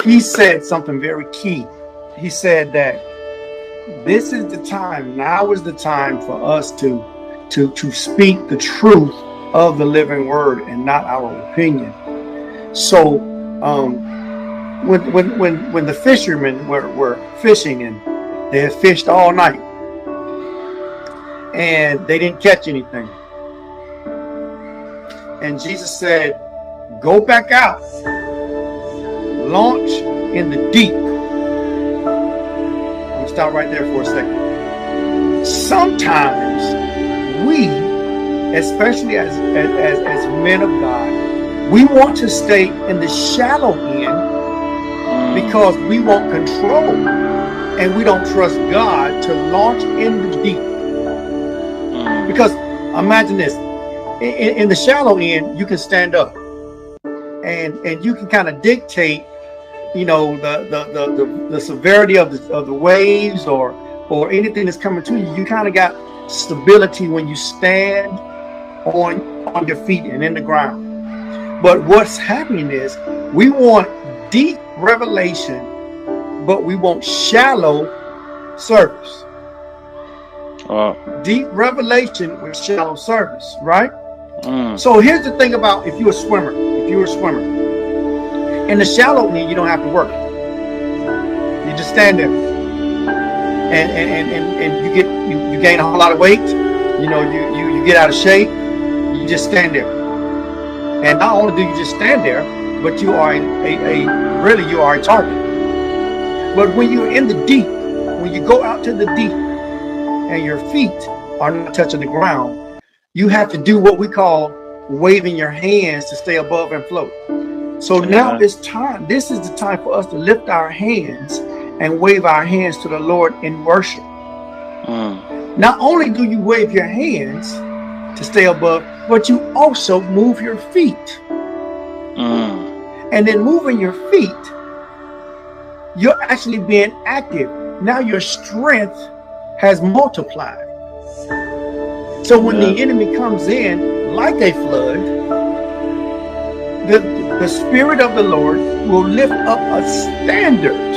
he said something very key. He said that this is the time, now is the time for us to speak the truth of the living word and not our opinion. So when the fishermen were fishing and they had fished all night and they didn't catch anything, and Jesus said, go back out, launch in the deep. I'm gonna stop right there for a second. Sometimes we, especially as men of God, we want to stay in the shallow end because we want control and we don't trust God to launch in the deep. Because imagine this, in the shallow end, you can stand up and you can kind of dictate, you know, the severity of the waves or anything that's coming to you. You kind of got stability when you stand on your feet and in the ground. But what's happening is we want deep revelation, but we want shallow service. Deep revelation with shallow service, right? So here's the thing about if you're a swimmer, in the shallow end, you don't have to work. You just stand there, and you gain a whole lot of weight. You know, you get out of shape. You just stand there, and not only do you just stand there, but you are you are a target. But when you're in the deep, when you go out to the deep, and your feet are not touching the ground, you have to do what we call waving your hands to stay above and float. So now it's time. This is the time for us to lift our hands and wave our hands to the Lord in worship. Not only do you wave your hands to stay above, but you also move your feet. And then moving your feet, you're actually being active. Now your strength has multiplied. So when the enemy comes in like a flood, the Spirit of the Lord will lift up a standard.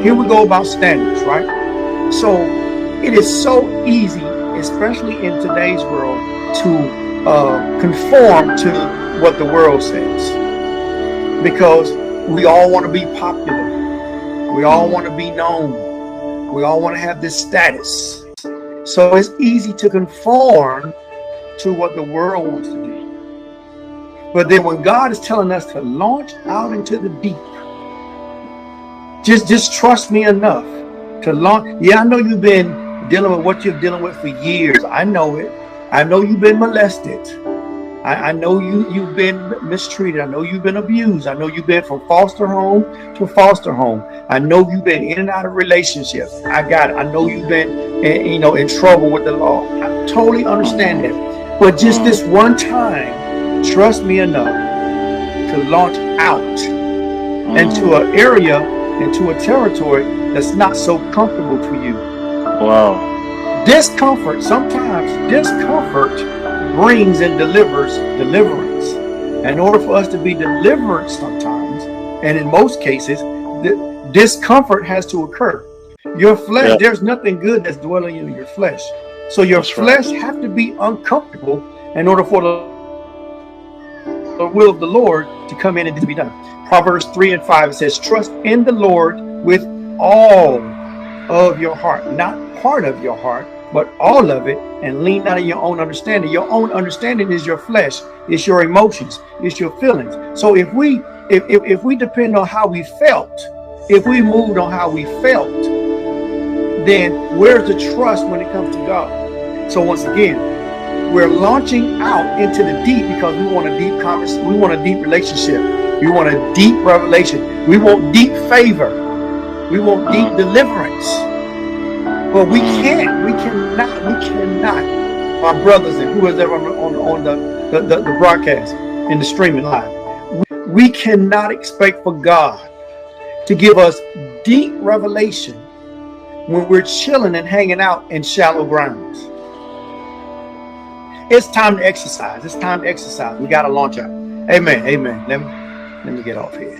Here we go about standards, right? So it is so easy, especially in today's world, to conform to what the world says, because we all want to be popular. We all want to be known. We all want to have this status. So it's easy to conform to what the world wants to do. But then when God is telling us to launch out into the deep, just trust me enough to launch. Yeah, I know you've been dealing with what you're dealing with for years. I know it. I know you've been molested. I know you've been mistreated. I know you've been abused. I know you've been from foster home to foster home. I know you've been in and out of relationships. I got it. I know you've been, in trouble with the law. I totally understand that. But just this one time, trust me enough to launch out into an area, into a territory that's not so comfortable to you. Wow. Discomfort, sometimes discomfort brings and delivers deliverance. In order for us to be delivered sometimes, and in most cases, the discomfort has to occur. Your flesh, there's nothing good that's dwelling in your flesh. So your flesh have to be uncomfortable in order for the will of the Lord to come in and to be done. Proverbs 3:5, it says, trust in the Lord with all of your heart, not part of your heart, but all of it, and lean not on your own understanding. Your own understanding is your flesh, it's your emotions, it's your feelings. So if we depend on how we felt, if we moved on how we felt, then where's the trust when it comes to God? So once again, we're launching out into the deep because we want a deep conversation, we want a deep relationship, we want a deep revelation, we want deep favor, we want deep deliverance. But we cannot, my brothers and who is ever on the broadcast in the streaming live, we cannot expect for God to give us deep revelation when we're chilling and hanging out in shallow grounds. It's time to exercise. It's time to exercise. We got to launch out. Amen. Amen. Let me get off here.